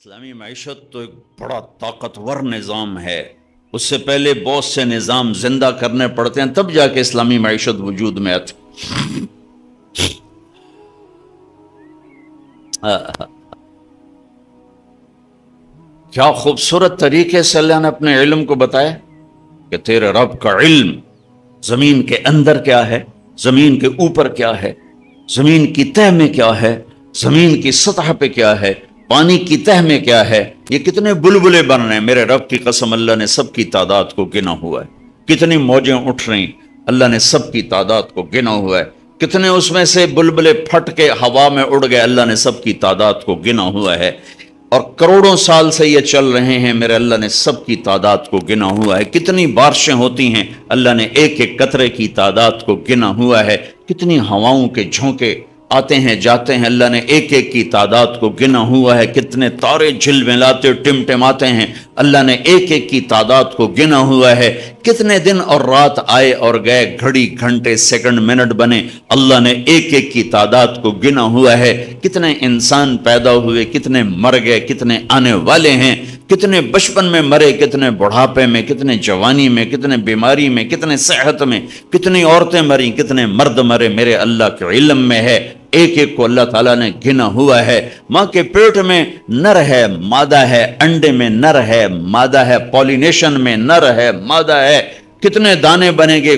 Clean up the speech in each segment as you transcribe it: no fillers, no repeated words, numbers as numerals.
اسلامی معیشت تو ایک بڑا طاقتور نظام ہے. اس سے پہلے بہت سے نظام زندہ کرنے پڑتے ہیں تب جا کے اسلامی معیشت وجود میں آتی. کیا خوبصورت طریقے سے اللہ نے اپنے علم کو بتایا کہ تیرے رب کا علم زمین کے اندر کیا ہے، زمین کے اوپر کیا ہے، زمین کی تہ میں کیا ہے، زمین کی سطح پہ کیا ہے، پانی کی تہ میں کیا ہے. یہ کتنے بلبلے بن رہے ہیں، میرے رب کی قسم اللہ نے سب کی تعداد کو گنا ہوا ہے. کتنی موجیں اٹھ رہی اللہ نے سب کی تعداد کو گنا ہوا ہے. کتنے اس میں سے بلبلے پھٹ کے ہوا میں اڑ گئے اللہ نے سب کی تعداد کو گنا ہوا ہے. اور کروڑوں سال سے یہ چل رہے ہیں میرے اللہ نے سب کی تعداد کو گنا ہوا ہے. کتنی بارشیں ہوتی ہیں اللہ نے ایک ایک قطرے کی تعداد کو گنا ہوا ہے. کتنی ہواؤں کے جھونکے آتے ہیں جاتے ہیں اللہ نے ایک ایک کی تعداد کو گنا ہوا ہے. کتنے تارے جھلملاتے ٹمٹماتے ہیں اللہ نے ایک ایک کی تعداد کو گنا ہوا ہے. کتنے دن اور رات آئے اور گئے، گھڑی گھنٹے سیکنڈ منٹ بنے اللہ نے ایک ایک کی تعداد کو گنا ہوا ہے. کتنے انسان پیدا ہوئے، کتنے مر گئے، کتنے آنے والے ہیں، کتنے بچپن میں مرے، کتنے بڑھاپے میں، کتنے جوانی میں، کتنے بیماری میں، کتنے صحت میں، کتنی عورتیں مریں، کتنے مرد مرے میرے اللہ کے علم میں ہے. ایک ایک کو اللہ تعالیٰ نے گنا ہوا ہے. ماں کے پیٹ میں نر ہے مادہ ہے، انڈے میں نر ہے مادہ ہے، پولینیشن میں نر ہے مادہ ہے. کتنے دانے بنیں گے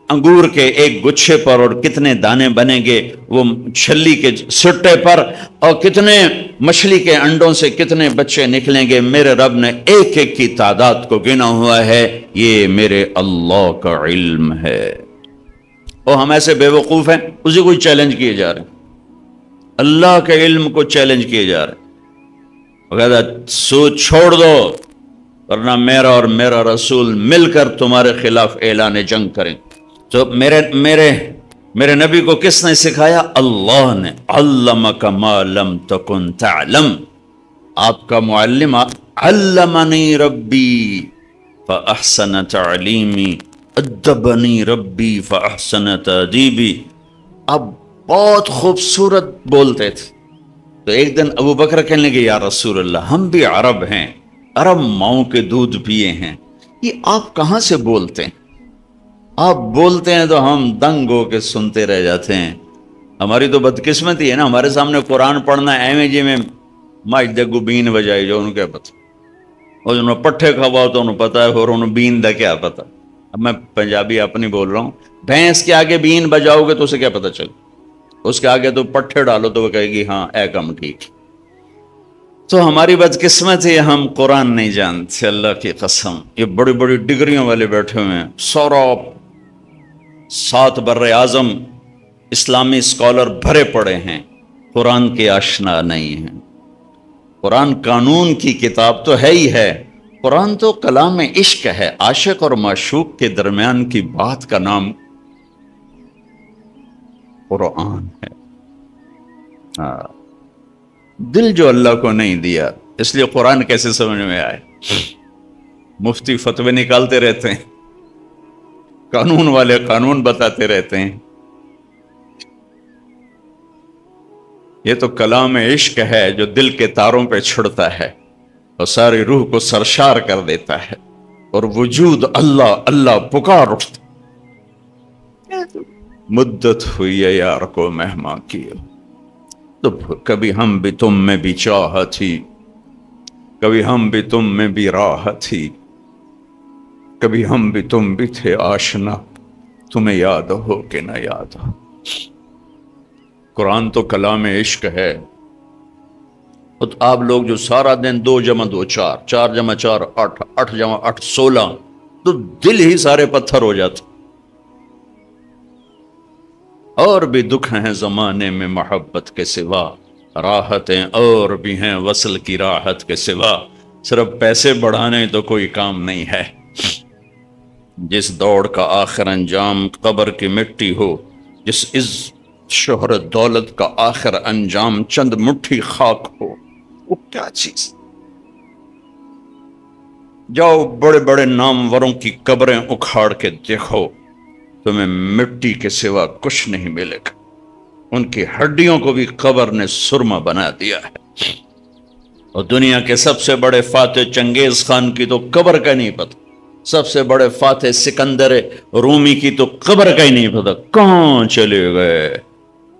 انگور کے ایک گچھے پر اور کتنے دانے بنیں گے وہ چھلی کے سٹے پر، اور کتنے مچھلی کے انڈوں سے کتنے بچے نکلیں گے میرے رب نے ایک ایک کی تعداد کو گنا ہوا ہے. یہ میرے اللہ کا علم ہے. اور ہم ایسے بے وقوف ہیں اسی کو چیلنج کیے جا رہے ہیں، اللہ کے علم کو چیلنج کیے جا رہے ہیں. وہ کہتا سود چھوڑ دو ورنہ میرا اور میرا رسول مل کر تمہارے خلاف اعلان جنگ کریں. تو میرے نبی کو کس نے سکھایا؟ اللہ نے. علمک ما لم تکن تعلم. آپ کا معلم علمنی ربی فاحسن تعلیمی ادبنی ربی فاحسن تادیبی. اب بہت خوبصورت بولتے تھے. تو ایک دن ابو بکر کہنے لگے یا رسول اللہ ہم بھی عرب ہیں، عرب ماؤں کے دودھ پیے ہیں، یہ آپ کہاں سے بولتے ہیں؟ آپ بولتے ہیں تو ہم دنگ ہو کے سنتے رہ جاتے ہیں. ہماری تو بدقسمتی ہے نا، ہمارے سامنے قرآن پڑھنا ایویں جی میں ماج دگو بین بجائی جو انہوں کیا پتا، اور انہوں پٹھے کھواؤ تو انہوں پتا ہے اور انہوں بین دا کیا پتا. اب میں پنجابی اپنی بول رہا ہوں، بھینس کے آگے بین بجاؤ گے تو اسے کیا پتا چل، اس کے آگے تو پٹھے ڈالو تو وہ کہے گی ہاں اے کم ٹھیک. تو ہماری بدقسمت ہے ہم قرآن نہیں جانتے. اللہ کی قسم یہ بڑی بڑی ڈگریوں والے بیٹھے ہوئے ہیں، سورا 7 بر اعظم اسلامی اسکالر بھرے پڑے ہیں، قرآن کے آشنا نہیں ہیں. قرآن قانون کی کتاب تو ہے ہی ہے، قرآن تو کلام عشق ہے، عاشق اور معشوق کے درمیان کی بات کا نام قرآن ہے. دل جو اللہ کو نہیں دیا اس لیے قرآن کیسے سمجھ میں آئے؟ مفتی فتوے نکالتے رہتے ہیں، قانون والے قانون بتاتے رہتے ہیں. یہ تو کلام عشق ہے جو دل کے تاروں پہ چھڑتا ہے اور ساری روح کو سرشار کر دیتا ہے اور وجود اللہ اللہ پکار اٹھتا. مدت ہوئی ہے یار کو مہمان کی، تو کبھی ہم بھی تم میں بھی چاہ تھی، کبھی ہم بھی تم میں بھی راہ تھی، کبھی ہم بھی تم بھی تھے آشنا، تمہیں یاد ہو کہ نہ یاد ہو. قرآن تو کلام عشق ہے. تو آپ لوگ جو سارا دن 2 جمع 2 4، 4 جمع 4 8، 8 جمع 8 16، تو دل ہی سارے پتھر ہو جاتے. اور بھی دکھ ہیں زمانے میں محبت کے سوا، راحتیں اور بھی ہیں وصل کی راحت کے سوا، صرف پیسے بڑھانے تو کوئی کام نہیں ہے. جس دوڑ کا آخر انجام قبر کی مٹی ہو، جس عز شہرت دولت کا آخر انجام چند مٹھی خاک ہو، وہ کیا چیز؟ جاؤ بڑے بڑے ناموروں کی قبریں اکھاڑ کے دیکھو، تمہیں مٹی کے سوا کچھ نہیں ملے گا. ان کی ہڈیوں کو بھی قبر نے سرما بنا دیا ہے. اور دنیا کے سب سے بڑے فاتح چنگیز خان کی تو قبر کا نہیں پتہ، سب سے بڑے فاتح سکندر رومی کی تو قبر کا ہی نہیں پتہ، کہاں چلے گئے؟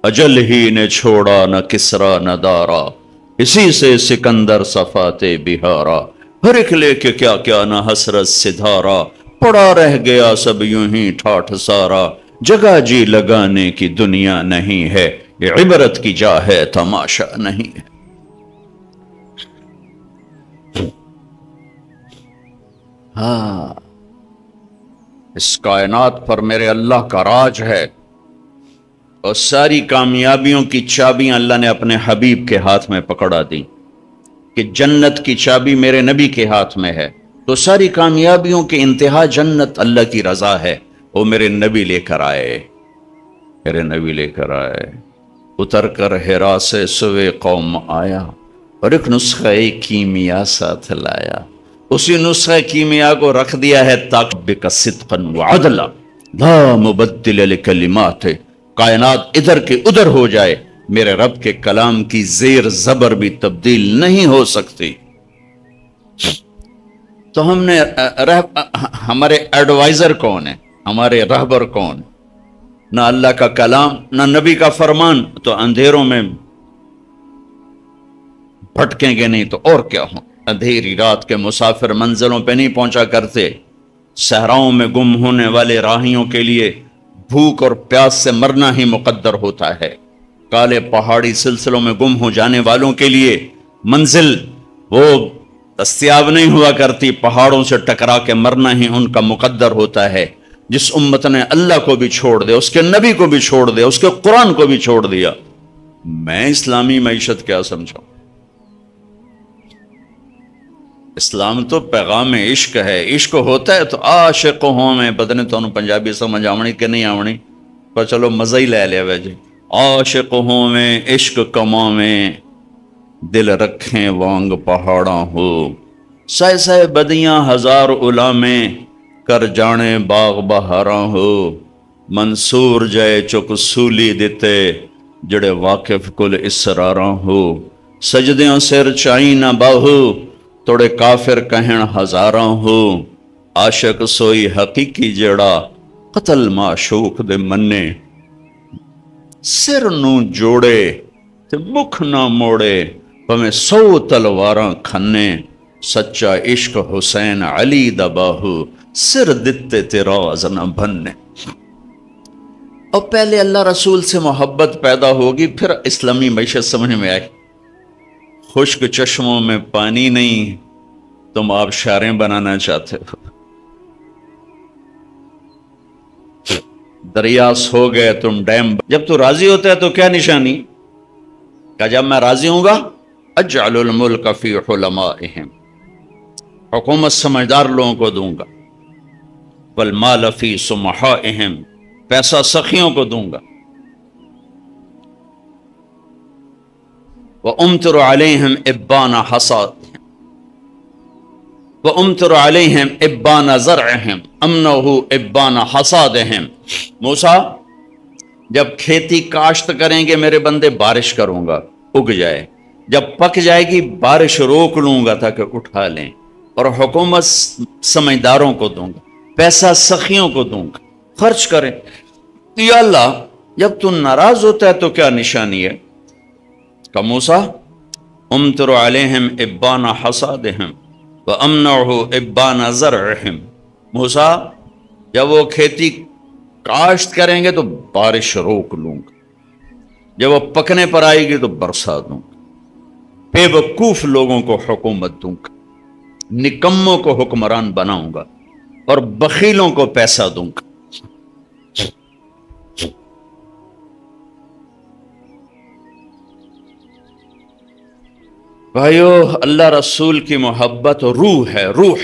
اجل ہی نے چھوڑا نہ کسرا نہ دارا، اسی سے سکندر صفاتِ بہارا، ہر ایک لے کے کیا کیا نہ حسرت سدھارا، پڑا رہ گیا سب یوں ہی ٹھاٹھ سارا، جگہ جی لگانے کی دنیا نہیں ہے، یہ عبرت کی جا ہے تماشا نہیں ہے۔ ہاں، اس کائنات پر میرے اللہ کا راج ہے، اور ساری کامیابیوں کی چابیاں اللہ نے اپنے حبیب کے ہاتھ میں پکڑا دی، کہ جنت کی چابی میرے نبی کے ہاتھ میں ہے، تو ساری کامیابیوں کے انتہا جنت اللہ کی رضا ہے، وہ میرے نبی لے کر آئے، میرے نبی لے کر آئے، اتر کر حرا سے سوے قوم آیا، اور ایک نسخہ کیمیا ساتھ لایا، اسی نسخہ کیمیا کو رکھ دیا ہے تاکہ صدقا وعدلا لا مبدل لکلمات، کائنات ادھر کے ادھر ہو جائے، میرے رب کے کلام کی زیر زبر بھی تبدیل نہیں ہو سکتی۔ تو ہم نے ہمارے ایڈوائزر کون ہے، ہمارے رہبر کون؟ نہ اللہ کا کلام نہ نبی کا فرمان، تو اندھیروں میں بھٹکیں گے نہیں تو اور کیا ہوں؟ اندھیری رات کے مسافر منزلوں پہ نہیں پہنچا کرتے، صحراؤں میں گم ہونے والے راہیوں کے لیے بھوک اور پیاس سے مرنا ہی مقدر ہوتا ہے، کالے پہاڑی سلسلوں میں گم ہو جانے والوں کے لیے منزل وہ دستیاب نہیں ہوا کرتی، پہاڑوں سے ٹکرا کے مرنا ہی ان کا مقدر ہوتا ہے۔ جس امت نے اللہ کو بھی چھوڑ دیا، اس کے نبی کو بھی چھوڑ دیا، اس کے قرآن کو بھی چھوڑ دیا، میں اسلامی معیشت کیا سمجھا؟ اسلام تو پیغام عشق ہے، عشق ہوتا ہے تو عاشق ہوں میں، پتہ نہیں تو پنجابی سمجھ آونی کہ نہیں آونی، پر چلو مزہ ہی لے لیا وے جی، عاشق ہوں میں عشق کماویں، دل رکھیں وانگ پہاڑاں ہو، سائے سائے بدیاں ہزار علامیں، کر جانے باغ بہاراں ہو، منصور جائے چک سولی دیتے، جڑے واقف کل اسراراں ہو، سجدیاں سر چائی نہ باہو، توڑے کافر کہن ہزاراں ہو، عاشق سوئی حقیقی جڑا، قتل معشوق دے منے، سر نو جوڑے تے مکھ نہ موڑے، پمیں 100 تلواراں کھنے، سچا عشق حسین علی دا باہو، سر دتے تیراز نہ بھنے۔ اور پہلے اللہ رسول سے محبت پیدا ہوگی، پھر اسلامی معیشت سمجھ میں آئے۔ خشک چشموں میں پانی نہیں، تم آبشاریں بنانا چاہتے ہو، دریا سو گئے تم ڈیم، جب تو راضی ہوتا ہے تو کیا نشانی؟ کہ جب میں راضی ہوں گا، اجعل الملک فی حلمائہم، حکومت سمجھدار لوگوں کو دوں گا، والمال فی سمحائہم، پیسہ سخیوں کو دوں گا، وَأُمْطِرُ عَلَيْهِمْ إِبَّانَ حَصَادِهِمْ وَأُمْطِرُ عَلَيْهِمْ إِبَّانَ زَرْعِهِمْ أَمْنَهُ إِبَّانَ حَصَادِهِمْ۔ موسیٰ جب کھیتی کاشت کریں گے میرے بندے، بارش کروں گا اگ جائے، جب پک جائے گی بارش روک لوں گا تاکہ اٹھا لیں، اور حکومت سمجھداروں کو دوں گا، پیسہ سخیوں کو دوں گا، خرچ کریں۔ یا اللہ جب تو ناراض ہوتا ہے تو کیا نشانی ہے؟ کہ موسیٰ امطر علیہم ابان حصادہم وامنعہ ابان زرعہم، موسیٰ جب وہ کھیتی کاشت کریں گے تو بارش روک لوں گا، جب وہ پکنے پر آئے گی تو برسا دوں گا، بے وقوف لوگوں کو حکومت دوں گا، نکموں کو حکمران بناؤں گا، اور بخیلوں کو پیسہ دوں گا۔ بھائیو، اللہ رسول کی محبت روح ہے، روح،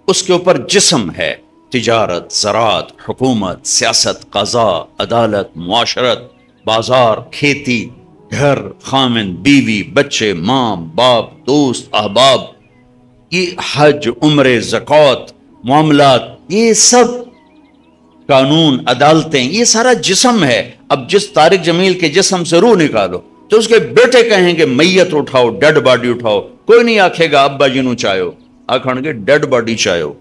اس کے اوپر جسم ہے، تجارت، زراعت، حکومت، سیاست، قضاء، عدالت، معاشرت، بازار، کھیتی، گھر، خامن، بیوی، بچے، ماں، باپ، دوست، احباب، یہ حج، عمرے، زکوٰۃ، معاملات، یہ سب قانون، عدالتیں، یہ سارا جسم ہے۔ اب جس طارق جمیل کے جسم سے روح نکالو، تو اس کے بیٹے کہیں کہ میت اٹھاؤ، ڈیڈ باڈی اٹھاؤ، کوئی نہیں آکھے گا ابا جی نو چاہو، آکھن گے ڈیڈ باڈی چاہو۔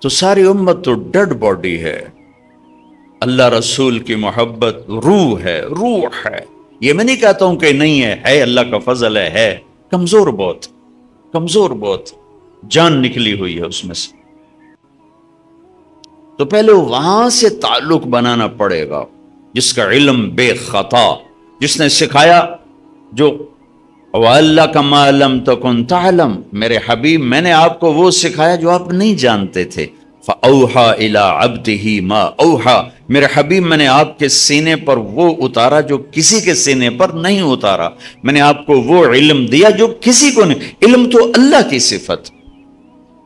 تو ساری امت تو ڈیڈ باڈی ہے۔ اللہ رسول کی محبت روح ہے، روح ہے۔ یہ میں نہیں کہتا ہوں کہ نہیں ہے اللہ کا فضل ہے، کمزور بہت، کمزور بہت، جان نکلی ہوئی ہے اس میں سے۔ تو پہلے وہاں سے تعلق بنانا پڑے گا، جس کا علم بے خطا، جس نے سکھایا، جو وَعَلَّكَ مَا لَمْ تَكُنْ تَعْلَمْ، میرے حبیب میں نے آپ کو وہ سکھایا جو آپ نہیں جانتے تھے۔ فَأَوْحَى إِلَىٰ عَبْدِهِ مَا أَوْحَى، میرے حبیب میں نے آپ کے سینے پر وہ اتارا جو کسی کے سینے پر نہیں اتارا، میں نے آپ کو وہ علم دیا جو کسی کو نہیں۔ علم تو اللہ کی صفت،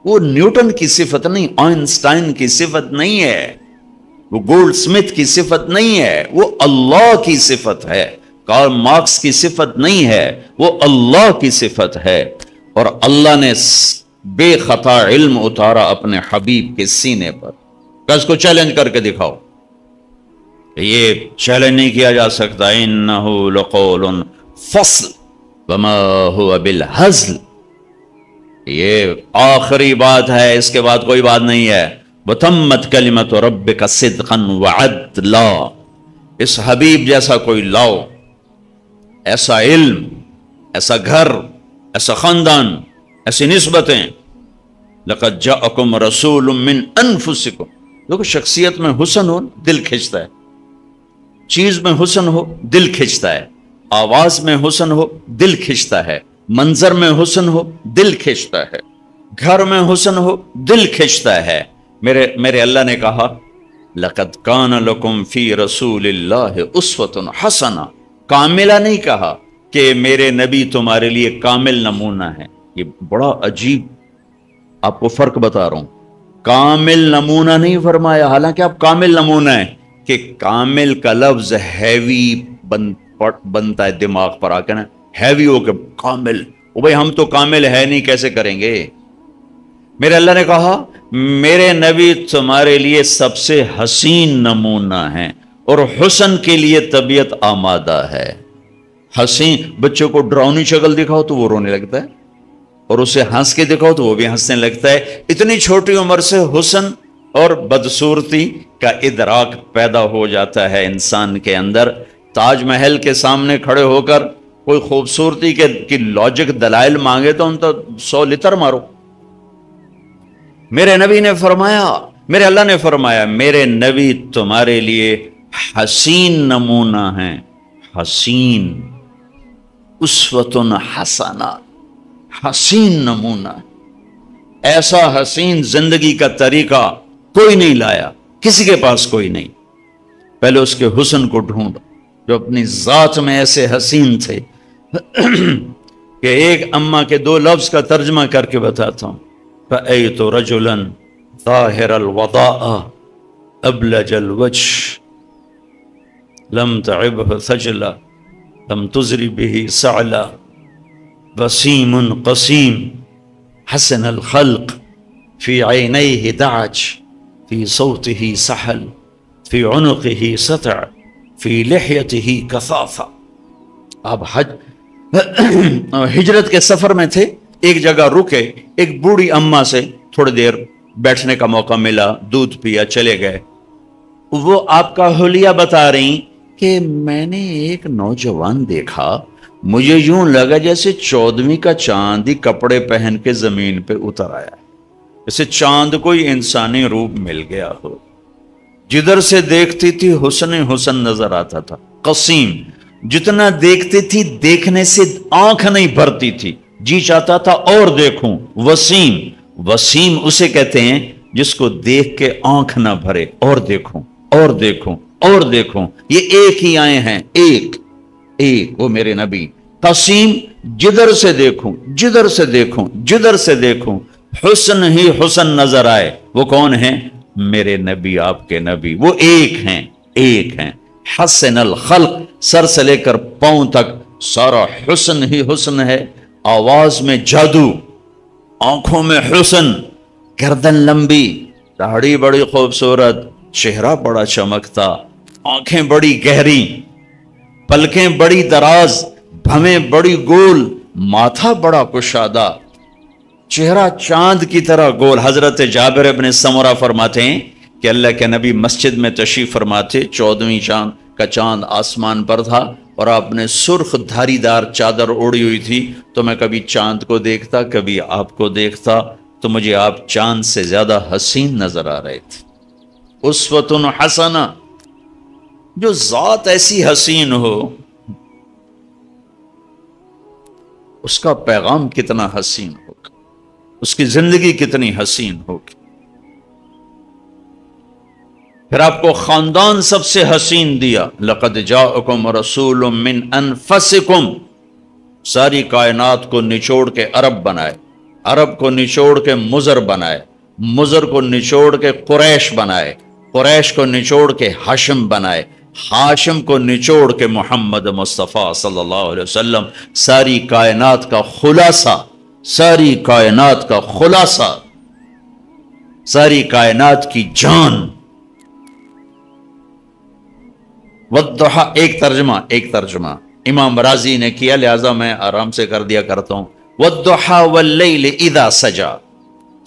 وہ نیوٹن کی صفت نہیں، آئنسٹائن کی صفت نہیں ہے، وہ گولڈ سمتھ کی صفت نہیں ہے، وہ اللہ کی صفت ہے۔ کارل مارکس کی صفت نہیں ہے، وہ اللہ کی صفت ہے۔ اور اللہ نے بے خطا علم اتارا اپنے حبیب کے سینے پر۔ کس کو چیلنج کر کے دکھاؤ، یہ چیلنج نہیں کیا جا سکتا۔ انہو لقول فصل وما ہوا بالہزل، یہ آخری بات ہے، اس کے بعد کوئی بات نہیں ہے۔ وتمت کلمت ربک صدقا وعدلا، اس حبیب جیسا کوئی لاؤ، ایسا علم، ایسا گھر، ایسا خاندان، ایسی نسبتیں۔ لقد جاءکم رسول من انفسکم، دیکھو شخصیت میں حسن ہو دل کھنچتا ہے، چیز میں حسن ہو دل کھنچتا ہے، آواز میں حسن ہو دل کھنچتا ہے، منظر میں حسن ہو دل کھنچتا ہے، گھر میں حسن ہو دل کھنچتا ہے۔ میرے اللہ نے کہا لقد کان لکم فی رسول اللہ اسوۃ حسنہ، کاملہ نہیں کہا کہ میرے نبی تمہارے لیے کامل نمونہ ہے۔ یہ بڑا عجیب، آپ کو فرق بتا رہا ہوں، کامل نمونہ نہیں فرمایا، حالانکہ آپ کامل نمونہ ہیں، کہ کامل کا لفظ ہیوی بنتا ہے دماغ پر آ کے نا، ہیوی ہو کے کامل، وہ بھائی ہم تو کامل ہے نہیں، کیسے کریں گے؟ میرے اللہ نے کہا میرے نبی تمہارے لیے سب سے حسین نمونہ ہیں، اور حسن کے لیے طبیعت آمادہ ہے۔ حسین بچوں کو ڈراؤنی شکل دکھاؤ تو وہ رونے لگتا ہے، اور اسے ہنس کے دکھاؤ تو وہ بھی ہنسنے لگتا ہے۔ اتنی چھوٹی عمر سے حسن اور بدصورتی کا ادراک پیدا ہو جاتا ہے انسان کے اندر۔ تاج محل کے سامنے کھڑے ہو کر کوئی خوبصورتی کی لاجک دلائل مانگے تو ان تو 100 لتر مارو۔ میرے نبی نے فرمایا، میرے اللہ نے فرمایا میرے نبی تمہارے لیے حسین نمونہ ہیں، حسین، اسوۃ حسنہ، حسین نمونہ، ایسا حسین زندگی کا طریقہ کوئی نہیں لایا، کسی کے پاس کوئی نہیں۔ پہلے اس کے حسن کو ڈھونڈ جو اپنی ذات میں ایسے حسین تھے کہ ایک اماں کے 2 لفظ کا ترجمہ کر کے بتاتا ہوں۔ رأیت رجلا ظاہر الوضاء ابلج الوجه لم تعبه ثجلا لم تزر به سعلا وسیم قسیم حسن الخلق في عينيه دعج في صوته سحل في عنقه سطع في لحيته کثافہ۔ آپ ہجرت کے سفر میں تھے، ایک جگہ رکے، ایک بوڑھی اماں سے تھوڑی دیر بیٹھنے کا موقع ملا، دودھ پیا، چلے گئے۔ وہ آپ کا حلیہ بتا رہی کہ میں نے ایک نوجوان دیکھا، مجھے یوں لگا جیسے 14ویں کا چاند ہی کپڑے پہن کے زمین پہ اتر آیا، جیسے چاند کوئی انسانی روپ مل گیا ہو۔ جدھر سے دیکھتی تھی حسن حسن نظر آتا تھا۔ قسیم، جتنا دیکھتی تھی دیکھنے سے آنکھ نہیں بھرتی تھی، جی چاہتا تھا اور دیکھوں۔ وسیم، وسیم اسے کہتے ہیں جس کو دیکھ کے آنکھ نہ بھرے، اور دیکھوں اور دیکھوں اور دیکھوں۔ یہ ایک ہی آئے ہیں، ایک وہ میرے نبی۔ قسیم، جدھر سے دیکھوں جدھر سے دیکھوں جدھر سے دیکھوں حسن ہی حسن نظر آئے۔ وہ کون ہیں؟ میرے نبی، آپ کے نبی، وہ ایک ہیں، ایک ہیں۔ حسن الخلق، سر سے لے کر پاؤں تک سارا حسن ہی حسن ہے۔ آواز میں جادو، آنکھوں میں حسن، گردن لمبی، داڑھی بڑی خوبصورت، چہرہ بڑا چمکتا، آنکھیں بڑی گہری، پلکیں بڑی دراز، بھویں بڑی گول، ماتھا بڑا کشادہ، چہرہ چاند کی طرح گول۔ حضرت جابر ابن سمرہ فرماتے ہیں کہ اللہ کے نبی مسجد میں تشریف فرماتے، 14ویں چاند کا چاند آسمان پر تھا اور آپ نے سرخ دھاری دار چادر اوڑی ہوئی تھی، تو میں کبھی چاند کو دیکھتا کبھی آپ کو دیکھتا، تو مجھے آپ چاند سے زیادہ حسین نظر آ رہے تھے۔ اسوۃ حسنہ، جو ذات ایسی حسین ہو اس کا پیغام کتنا حسین ہوگا، اس کی زندگی کتنی حسین ہوگی۔ پھر آپ کو خاندان سب سے حسین دیا، لقد جاءکم رسول من انفسکم، ساری کائنات کو نچوڑ کے عرب بنائے، عرب کو نچوڑ کے مضر بنائے، مضر کو نچوڑ کے قریش بنائے، قریش کو نچوڑ کے ہاشم بنائے، ہاشم کو نچوڑ کے محمد مصطفیٰ صلی اللہ علیہ وسلم، ساری کائنات کا خلاصہ، ساری کائنات کا خلاصہ، ساری کائنات کی جان۔ والضحیٰ، ایک ترجمہ امام راضی نے کیا، لہذا میں آرام سے کر دیا کرتا ہوں۔ والضحیٰ واللیل اذا سجا،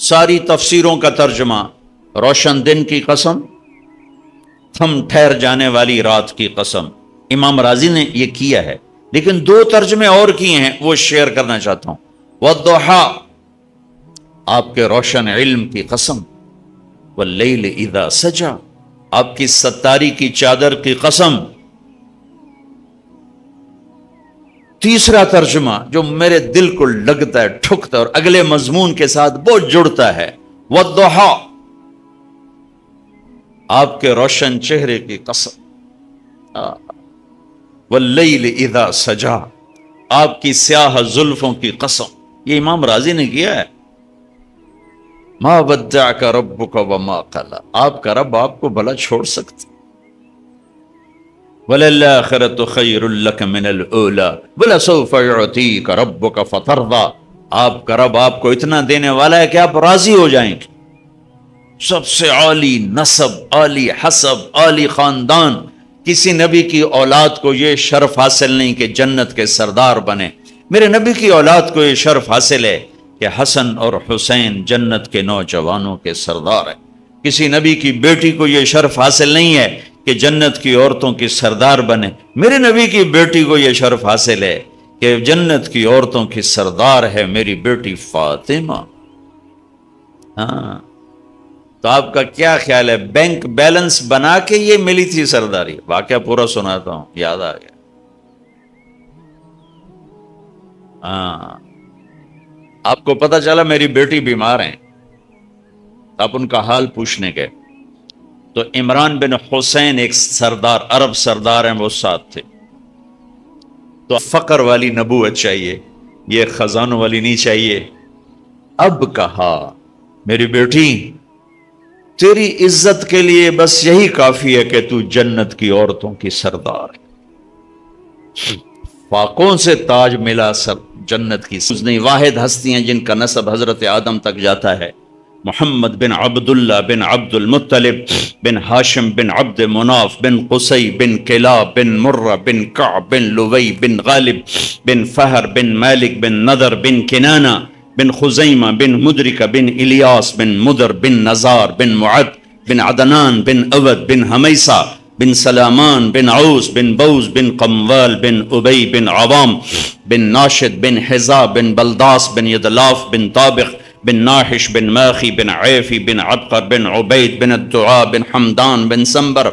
ساری تفسیروں کا ترجمہ روشن دن کی قسم، تھم ٹھہر جانے والی رات کی قسم۔ امام راضی نے یہ کیا ہے، لیکن 2 ترجمے اور کیے ہیں، وہ شیئر کرنا چاہتا ہوں۔ والضحیٰ، آپ کے روشن علم کی قسم، واللیل اذا سجا، آپ کی ستاری کی چادر کی قسم۔ تیسرا ترجمہ جو میرے دل کو لگتا ہے، ٹھکتا ہے اور اگلے مضمون کے ساتھ بہت جڑتا ہے، والضحیٰ، آپ کے روشن چہرے کی قسم، واللیل اذا سجا، آپ کی سیاہ زلفوں کی قسم۔ یہ امام راضی نے کیا ہے۔ ما ودعک ربک وما قلی، آپ کا رب آپ کو بھلا چھوڑ سکتا۔ وللآخرۃ خیر لک من الاولی ولسوف یعطیک ربک فترضی، آپ کا رب آپ کو اتنا دینے والا ہے کہ آپ راضی ہو جائیں گے۔ سب سے عالی نسب، عالی حسب، عالی خاندان، کسی نبی کی اولاد کو یہ شرف حاصل نہیں کہ جنت کے سردار بنے۔ میرے نبی کی اولاد کو یہ شرف حاصل ہے کہ حسن اور حسین جنت کے نوجوانوں کے سردار ہیں۔ کسی نبی کی بیٹی کو یہ شرف حاصل نہیں ہے کہ جنت کی عورتوں کی سردار بنے۔ میرے نبی کی بیٹی کو یہ شرف حاصل ہے کہ جنت کی عورتوں کی سردار ہے میری بیٹی فاطمہ۔ ہاں، تو آپ کا کیا خیال ہے، بینک بیلنس بنا کے یہ ملی تھی سرداری؟ واقعہ پورا سناتا ہوں، یاد آ گیا۔ ہاں، آپ کو پتا چلا میری بیٹی بیمار ہیں، آپ ان کا حال پوچھنے گئے تو عمران بن حسین ایک سردار، عرب سردار ہیں، وہ ساتھ تھے۔ تو فقر والی نبوت چاہیے، یہ خزانوں والی نہیں چاہیے۔ اب کہا میری بیٹی تیری عزت کے لیے بس یہی کافی ہے کہ تو جنت کی عورتوں کی سردار ہے۔ فاقوں سے تاج ملا سر جنت کی نہیں، واحد ہستی ہیں جن کا نسب حضرت آدم تک جاتا ہے، محمد بن عبداللہ بن عبد المطلب بن ہاشم بن عبد مناف بن قصی بن کلاب بن مرہ بن کعب بن لوی بن غالب بن فہر بن مالک بن نضر بن کنانہ بن خزیمہ بن مدرکہ بن الیاس بن مدر بن نزار بن معد بن عدنان بن عود بن حمیسہ بن سلامان بن عوس بن بوز بن قموال بن ابی بن عوام بن ناشد بن حزا بن بلداس بن یدلاف بن طابق بن ناحش بن ماخی بن عیفی بن عبقر بن عبید بن الدعاء بن حمدان بن سنبر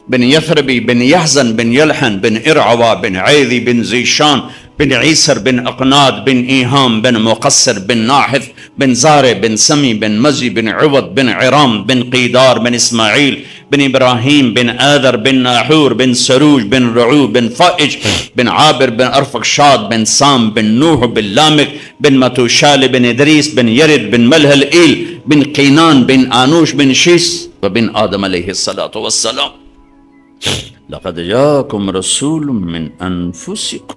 بن یثربی بن یحزن بن یلحن بن ارعوا بن عیذی بن زیشان بن عیسر بن اقناد بن ایہام بن مقصر بن ناحث بن زارع بن سمی بن مزی بن عوض بن عرام بن قیدار بن اسماعیل بن ابراہیم بن آذر بن ناحور بن سروج بن رعو بن فائج بن عابر بن ارفقشاد بن سام بن نوح بن لامک بن متوشال بن ادریس بن یرد بن ملہل ایل بن قینان بن آنوش بن شیس وبن آدم علیہ الصلاة والسلام۔ لقد جاءکم رسول من انفسکم۔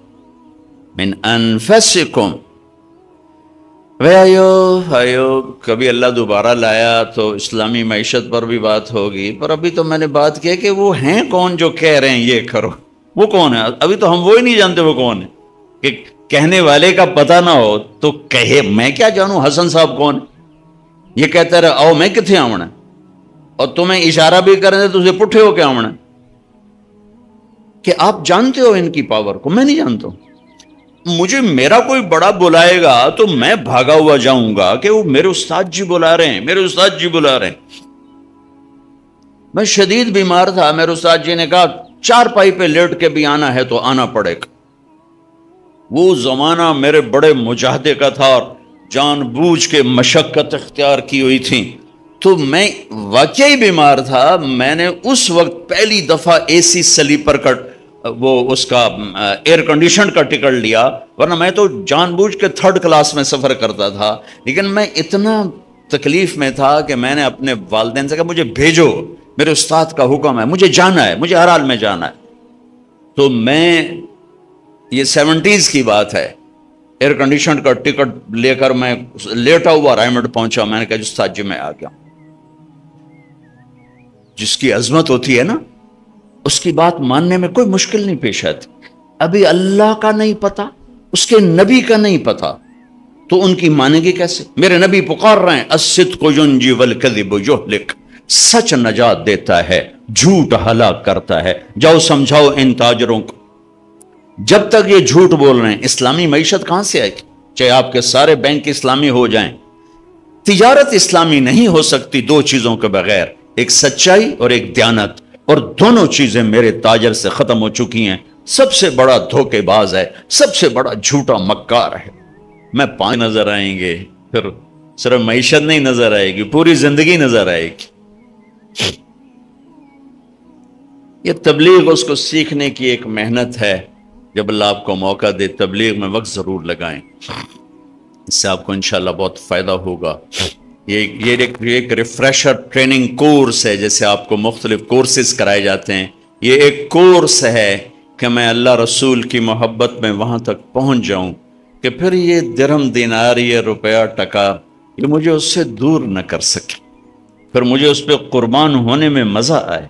ایوب کبھی اللہ دوبارہ لایا تو اسلامی معیشت پر بھی بات ہوگی، پر ابھی تو میں نے بات کی کہ وہ ہیں کون جو کہہ رہے ہیں یہ کرو۔ وہ کون ہے؟ ابھی تو ہم وہ ہی نہیں جانتے وہ کون ہے، کہ کہنے والے کا پتہ نہ ہو تو کہے میں کیا جانوں حسن صاحب کون ہے؟ یہ کہتا رہا آؤ میں کتنے آمنا، اور تمہیں اشارہ بھی کریں تو اسے پٹھے ہو کے آمنا، کہ آپ جانتے ہو ان کی پاور کو، میں نہیں جانتا ہوں۔ مجھے میرا کوئی بڑا بلائے گا تو میں بھاگا ہوا جاؤں گا کہ وہ میرے استاد جی بلا رہے ہیں، میرے استاد جی بلا رہے ہیں۔ میں شدید بیمار تھا، میرے استاد جی نے کہا 4 پائی پہ لیٹ کے بھی آنا ہے تو آنا پڑے گا۔ وہ زمانہ میرے بڑے مجاہدے کا تھا اور جان بوجھ کے مشقت اختیار کی ہوئی تھی، تو میں واقعی بیمار تھا۔ میں نے اس وقت پہلی دفعہ اے سی سلیپر کا وہ اس کا ایئر کنڈیشن کا ٹکٹ لیا، ورنہ میں تو جان بوجھ کے 3rd کلاس میں سفر کرتا تھا، لیکن میں اتنا تکلیف میں تھا کہ میں نے اپنے والدین سے کہا مجھے بھیجو، میرے استاد کا حکم ہے، مجھے جانا ہے، مجھے ہر حال میں جانا ہے۔ تو میں، یہ 70s کی بات ہے، ایئر کنڈیشن کا ٹکٹ لے کر میں لیٹا ہوا رائمنڈ پہنچا۔ میں نے کہا استاد جی میں آ گیا۔ جس کی عظمت ہوتی ہے نا، اس کی بات ماننے میں کوئی مشکل نہیں پیش آتی۔ ابھی اللہ کا نہیں پتا، اس کے نبی کا نہیں پتا، تو ان کی مانیں گے کیسے؟ میرے نبی پکار رہے ہیں الصدق ینجی والکذب یہلک، سچ نجات دیتا ہے، جھوٹ ہلاک کرتا ہے۔ جاؤ سمجھاؤ ان تاجروں کو، جب تک یہ جھوٹ بول رہے ہیں اسلامی معیشت کہاں سے آئے گی؟ چاہے آپ کے سارے بینک اسلامی ہو جائیں، تجارت اسلامی نہیں ہو سکتی 2 چیزوں کے بغیر، ایک سچائی اور ایک دیانت، اور دونوں چیزیں میرے تاجر سے ختم ہو چکی ہیں۔ سب سے بڑا دھوکے باز ہے، سب سے بڑا جھوٹا مکار ہے۔ میں 5 نظر آئیں گے، پھر صرف معیشت نہیں نظر آئے گی، پوری زندگی نظر آئے گی۔ یہ تبلیغ اس کو سیکھنے کی ایک محنت ہے، جب اللہ آپ کو موقع دے تبلیغ میں وقت ضرور لگائیں، اس سے آپ کو انشاءاللہ بہت فائدہ ہوگا۔ یہ ایک ریفریشر ٹریننگ کورس ہے، جیسے آپ کو مختلف کورسز کرائے جاتے ہیں، یہ ایک کورس ہے کہ میں اللہ رسول کی محبت میں وہاں تک پہنچ جاؤں کہ پھر یہ درہم دینار، یہ روپیہ ٹکا، یہ مجھے اس سے دور نہ کر سکے، پھر مجھے اس پہ قربان ہونے میں مزہ آئے،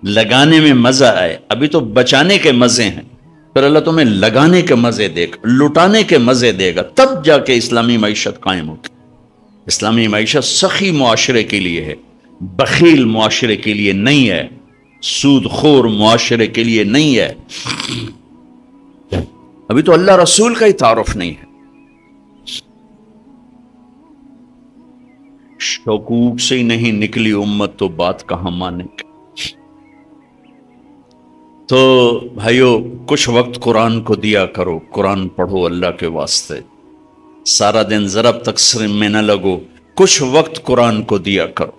لگانے میں مزہ آئے۔ ابھی تو بچانے کے مزے ہیں، پھر اللہ تمہیں لگانے کے مزے دے گا، لٹانے کے مزے دے گا، تب جا کے اسلامی معیشت قائم ہوگی۔ اسلامی معیشت سخی معاشرے کے لیے ہے، بخیل معاشرے کے لیے نہیں ہے، سود خور معاشرے کے لیے نہیں ہے۔ ابھی تو اللہ رسول کا ہی تعارف نہیں ہے۔ شکوک سے ہی نہیں نکلی امت تو بات کہاں مانے گی؟ تو بھائیو، کچھ وقت قرآن کو دیا کرو، قرآن پڑھو اللہ کے واسطے، سارا دن ضرب تقسیم میں نہ لگو، کچھ وقت قرآن کو دیا کرو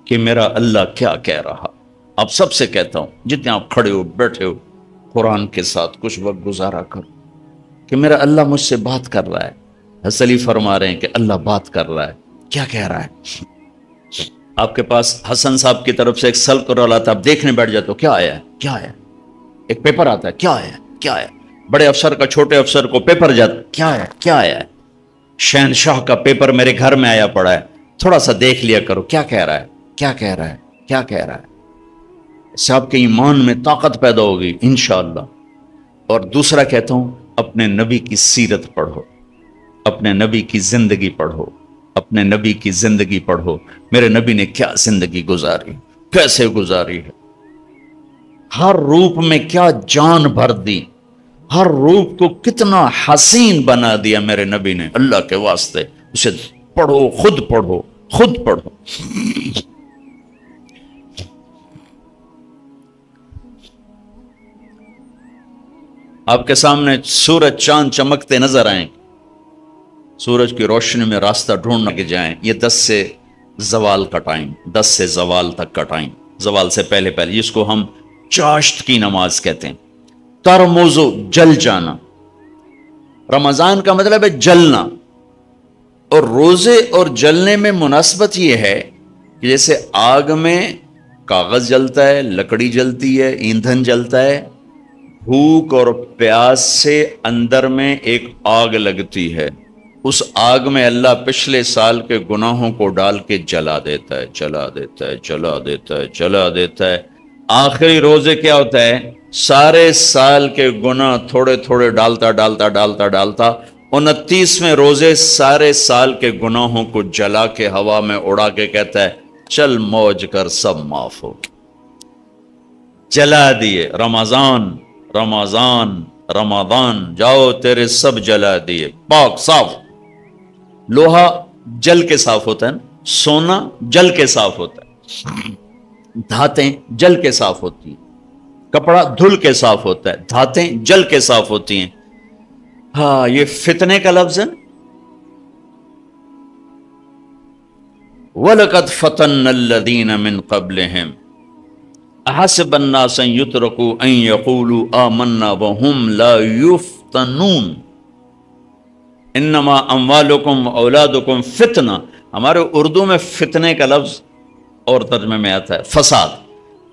کہ میرا اللہ کیا کہہ رہا۔ آپ سب سے کہتا ہوں، جتنے آپ کھڑے ہو بیٹھے ہو، قرآن کے ساتھ کچھ وقت گزارا کرو کہ میرا اللہ مجھ سے بات کر رہا ہے۔ حضرت علی فرما رہے ہیں کہ اللہ بات کر رہا ہے، کیا کہہ رہا ہے؟ آپ کے پاس حسن صاحب کی طرف سے ایک سلک رول آتا ہے، آپ دیکھنے بیٹھ جاتے ہو، کیا آیا ہے، کیا آیا ہے؟ ایک پیپر آتا ہے، کیا آیا ہے، کیا آیا ہے؟ بڑے افسر کا چھوٹے افسر کو پیپر جاتا، کیا آیا ہے، کیا آیا ہے؟ شہنشاہ کا پیپر میرے گھر میں آیا پڑا ہے، تھوڑا سا دیکھ لیا کرو، کیا کہہ رہا ہے، کیا کہہ رہا ہے، کیا کہہ رہا ہے۔ اس سے آپ کے ایمان میں طاقت پیدا ہوگی انشاءاللہ۔ اور دوسرا کہتا ہوں، اپنے نبی کی سیرت پڑھو، اپنے نبی کی زندگی پڑھو، اپنے نبی کی زندگی پڑھو، میرے نبی نے کیا زندگی گزاری، کیسے گزاری ہے، ہر روپ میں کیا جان بھر دی، ہر روپ کو کتنا حسین بنا دیا میرے نبی نے۔ اللہ کے واسطے اسے پڑھو، خود پڑھو، خود پڑھو۔ آپ کے سامنے سورج چاند چمکتے نظر آئیں، سورج کی روشنی میں راستہ ڈھونڈنے کے جائیں۔ یہ 10 سے زوال کا ٹائم، 10 سے زوال تک کا ٹائم، زوال سے پہلے پہلے، جس کو ہم چاشت کی نماز کہتے ہیں۔ ترمزو، جل جانا، رمضان کا مطلب ہے جلنا، اور روزے اور جلنے میں مناسبت یہ ہے کہ جیسے آگ میں کاغذ جلتا ہے، لکڑی جلتی ہے، ایندھن جلتا ہے، بھوک اور پیاس سے اندر میں ایک آگ لگتی ہے، اس آگ میں اللہ پچھلے سال کے گناہوں کو ڈال کے جلا دیتا ہے، جلا دیتا ہے، جلا دیتا ہے، جلا دیتا ہے۔ آخری روزے کیا ہوتا ہے؟ سارے سال کے گناہ تھوڑے تھوڑے ڈالتا ڈالتا ڈالتا ڈالتا 29ویں روزے سارے سال کے گناہوں کو جلا کے ہوا میں اڑا کے کہتا ہے چل موج کر سب معاف ہو. جلا دیے رمضان رمضان رمضان، جاؤ تیرے سب جلا دیے، پاک صاف. لوہا جل کے صاف ہوتا ہے نا، سونا جل کے صاف ہوتا ہے، دھاتیں جل کے صاف ہوتی ہیں، کپڑا دھل کے صاف ہوتا ہے، دھاتیں جل کے صاف ہوتی ہیں. ہاں یہ فتنے کا لفظ ہے. وَلَقَدْ فَتَنَّ الَّذِينَ مِن قَبْلِهِمْ أَحَسِبَ النَّاسَ أَن يُتْرَكُوا أَن يَقُولُوا آمَنَّا وَهُمْ لَا يُفْتَنُونَ إِنَّمَا أَمْوَالُكُمْ وَأَوْلَادُكُمْ فِتْنَةٌ. ہمارے اردو میں فتنے کا لفظ اور ترجمے میں آتا ہے فساد.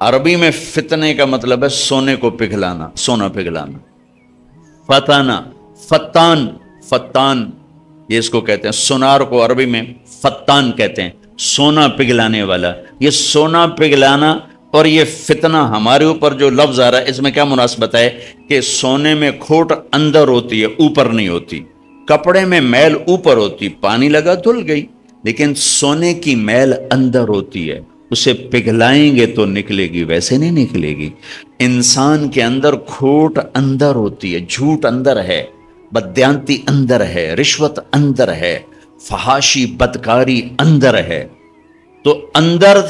عربی میں فتنے کا مطلب ہے سونے کو پگھلانا، سونا پگھلانا. فتانہ، فتان، فتان یہ اس کو کہتے ہیں. سونار کو عربی میں فتان کہتے ہیں، سونا پگھلانے والا. یہ سونا پگھلانا اور یہ فتنہ ہمارے اوپر جو لفظ آ رہا ہے اس میں کیا مناسبت ہے کہ سونے میں کھوٹ اندر ہوتی ہے، اوپر نہیں ہوتی. کپڑے میں میل اوپر ہوتی، پانی لگا دھل گئی، لیکن سونے کی میل اندر ہوتی ہے، اسے پگھلائیں گے تو نکلے گی، ویسے نہیں نکلے گی. انسان کے اندر کھوٹ اندر ہوتی ہے، جھوٹ اندر ہے، بددیانتی اندر ہے، رشوت اندر ہے، فحاشی بدکاری اندر ہے. تو اندر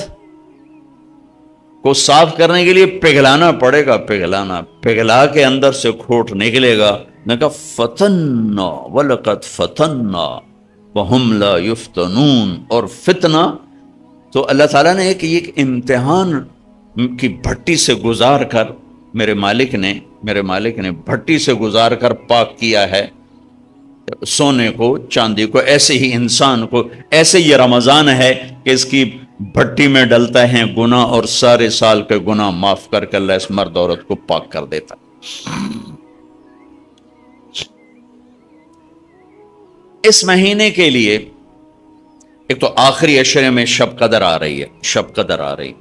کو صاف کرنے کے لیے پگھلانا پڑے گا، پگھلا کے اندر سے کھوٹ نکلے گا. میں کہا فتنہ وَلَقَدْ فَتَنَّا وَهُمْ لَا يُفْتَنُونَ. اور فتنہ تو اللہ تعالیٰ نے ایک امتحان کی بھٹی سے گزار کر میرے مالک نے بھٹی سے گزار کر پاک کیا ہے سونے کو، چاندی کو. ایسے ہی انسان کو، ایسے یہ رمضان ہے کہ اس کی بھٹی میں ڈلتا ہے گناہ اور سارے سال کے گناہ معاف کر کے اللہ اس مرد عورت کو پاک کر دیتا. اس مہینے کے لیے ایک تو آخری عشرے میں شب قدر آ رہی ہے، شب قدر آ رہی.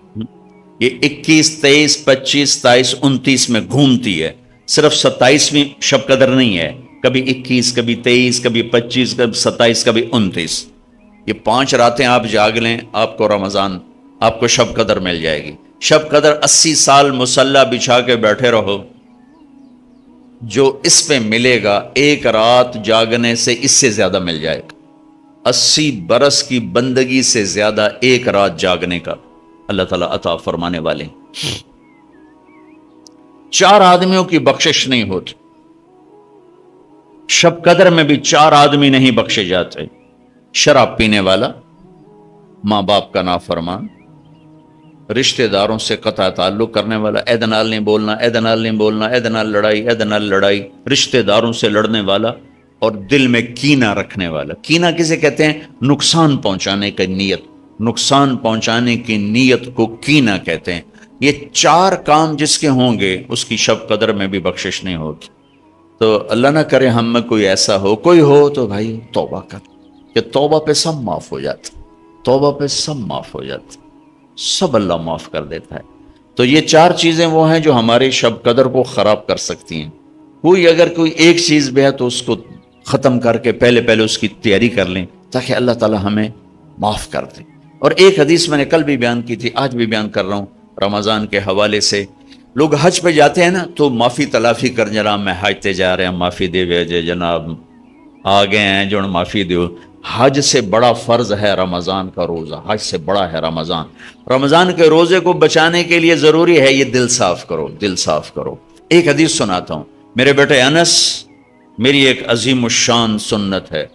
یہ 21 23 25 27 29 میں گھومتی ہے. صرف 27ویں شب قدر نہیں ہے، کبھی 21 کبھی 23 کبھی 25 کبھی 27 کبھی 29. یہ 5 راتیں آپ جاگ لیں، آپ کو رمضان، آپ کو شب قدر مل جائے گی. شب قدر 80 سال مصلی بچھا کے بیٹھے رہو، جو اس پہ ملے گا ایک رات جاگنے سے اس سے زیادہ مل جائے گا. 80 برس کی بندگی سے زیادہ ایک رات جاگنے کا اللہ تعالیٰ عطا فرمانے والے. 4 آدمیوں کی بخشش نہیں ہوتی. شب قدر میں بھی 4 آدمی نہیں بخشے جاتے. شراب پینے والا، ماں باپ کا نافرمان، رشتہ داروں سے قطع تعلق کرنے والا، اے نال نہیں بولنا، اے نال نہیں بولنا، اے نال لڑائی، اے نال لڑائی، رشتہ داروں سے لڑنے والا اور دل میں کینہ رکھنے والا. کینہ کسے کہتے ہیں؟ نقصان پہنچانے کی نیت، نقصان پہنچانے کی نیت کو کینہ کہتے ہیں. یہ 4 کام جس کے ہوں گے اس کی شب قدر میں بھی بخشش نہیں ہوگی. تو اللہ نہ کرے ہم میں کوئی ایسا ہو، کوئی ہو تو بھائی توبہ کر، کہ توبہ پہ سب معاف ہو جاتا، توبہ پہ سب معاف ہو جاتا، سب اللہ معاف کر دیتا ہے. تو یہ 4 چیزیں وہ ہیں جو ہمارے شب قدر کو خراب کر سکتی ہیں. کوئی اگر کوئی ایک چیز بھی ہے تو اس کو ختم کر کے پہلے اس کی تیاری کر لیں تاکہ اللہ تعالی ہمیں معاف کر دے. اور ایک حدیث میں نے کل بھی بیان کی تھی، آج بھی بیان کر رہا ہوں رمضان کے حوالے سے. لوگ حج پہ جاتے ہیں نا تو معافی تلافی کر، جناب میں حج تے جا رہے ہیں معافی دے ویجے، جناب آگے ہیں جو معافی دیو. حج سے بڑا فرض ہے رمضان کا روزہ، حج سے بڑا ہے رمضان. رمضان کے روزے کو بچانے کے لیے ضروری ہے یہ دل صاف کرو، دل صاف کرو. ایک حدیث سناتا ہوں. میرے بیٹے انس، میری ایک عظیم الشان سنت ہے.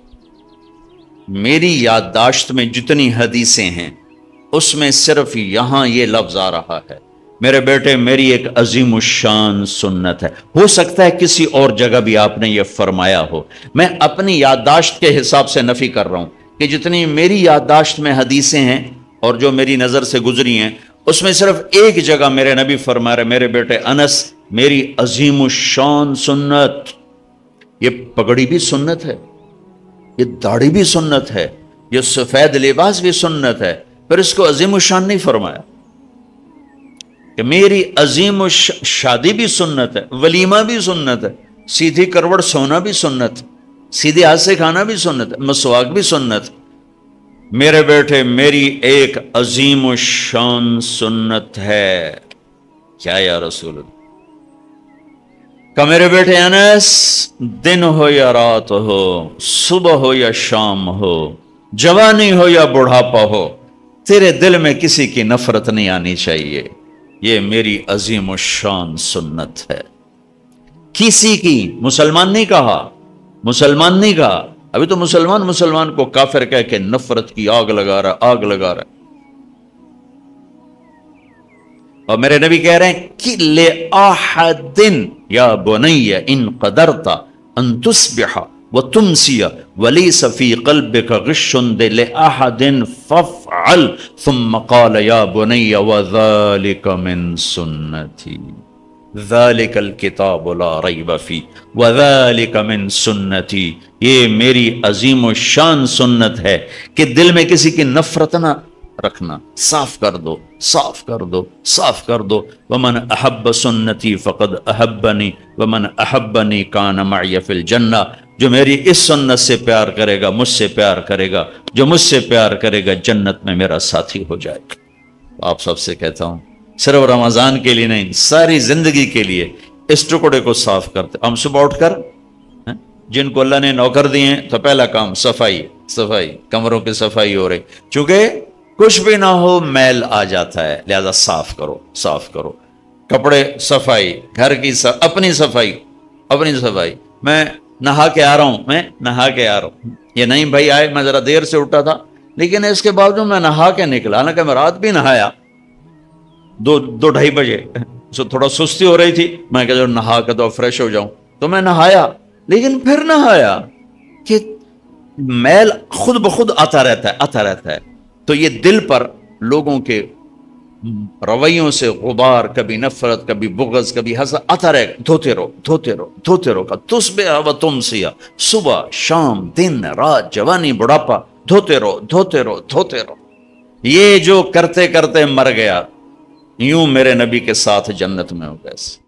میری یادداشت میں جتنی حدیثیں ہیں اس میں صرف یہاں یہ لفظ آ رہا ہے. میرے بیٹے میری ایک عظیم الشان سنت ہے. ہو سکتا ہے کسی اور جگہ بھی آپ نے یہ فرمایا ہو. میں اپنی یادداشت کے حساب سے نفی کر رہا ہوں کہ جتنی میری یادداشت میں حدیثیں ہیں اور جو میری نظر سے گزری ہیں اس میں صرف ایک جگہ میرے نبی فرما رہے میرے بیٹے انس میری عظیم الشان سنت. یہ پگڑی بھی سنت ہے، یہ داڑھی بھی سنت ہے، یہ سفید لباس بھی سنت ہے، پھر اس کو عظیم الشان نہیں فرمایا. کہ میری عظیم شادی بھی سنت ہے، ولیمہ بھی سنت ہے، سیدھی کروڑ سونا بھی سنت، سیدھے ہاتھ سے کھانا بھی سنت ہے، مسواک بھی سنت۔ میرے بیٹے میری ایک عظیم الشان سنت ہے۔ کیا یا رسول اللہ؟ کہ میرے بیٹے انس، دن ہو یا رات ہو، صبح ہو یا شام ہو، جوانی ہو یا بڑھاپا ہو، تیرے دل میں کسی کی نفرت نہیں آنی چاہیے، یہ میری عظیم الشان سنت ہے۔ کسی کی، مسلمان نہیں کہا، مسلمان نہیں کہا، ابھی تو مسلمان کو کافر کہہ کے نفرت کی آگ لگا رہا، آگ لگا رہا۔ اور میرے نبی کہہ رہے ہیں کہ لِأَحَدٍ یا بنی ان قدرت ان تصبح وتمسی ولیس فی قلبک غش لِأَحَدٍ فافعل ثم قال یا بنی وذلک من سنتی ذالک الکتاب لا ریب فی وذالک من سنتی، یہ میری عظیم و شان سنت ہے کہ دل میں کسی کی نفرت نہ رکھنا، صاف کر دو، صاف کر دو، صاف کر دو۔ ومن احب سنتی فقد احبنی ومن احبنی کان معی فی الجنہ، جو میری اس سنت سے پیار کرے گا مجھ سے پیار کرے گا، جو مجھ سے پیار کرے گا جنت میں میرا ساتھی ہو جائے گا۔ آپ سب سے کہتا ہوں صرف رمضان کے لیے نہیں، ساری زندگی کے لیے اس ٹکڑے کو صاف کرتے۔ ہم صبح اٹھ کر جن کو اللہ نے نوکر دیے ہیں تو پہلا کام صفائی، صفائی، کمروں کی صفائی ہو رہی، چونکہ کچھ بھی نہ ہو میل آ جاتا ہے، لہذا صاف کرو، صاف کرو، کپڑے صفائی، گھر کی اپنی صفائی، اپنی صفائی۔ میں نہا کے آ رہا ہوں، میں نہا کے آ رہا ہوں، یہ نہیں بھائی آئے میں ذرا دیر سے اٹھا تھا لیکن اس کے باوجود میں نہا کے نکلا، حالانکہ میں رات بھی نہایا، دو ڈھائی بجے تھوڑا سستی ہو رہی تھی، میں کہ جو نہا کے تو فریش ہو جاؤں، تو میں نہایا، لیکن پھر نہایا کہ میل خود بخود آتا رہتا ہے، آتا رہتا ہے۔ تو یہ دل پر لوگوں کے رویوں سے غبار، کبھی نفرت، کبھی بغض، کبھی حسد آتا رہے، دھوتے رہو، دھوتے رہو، دھوتے رہو، کا تصبح و تمسیہ، صبح شام دن رات جوانی بڑھاپا، دھوتے رہو، دھوتے رہو، دھوتے رہو۔ یہ جو کرتے کرتے مر گیا، یوں میرے نبی کے ساتھ جنت میں ہو گئے۔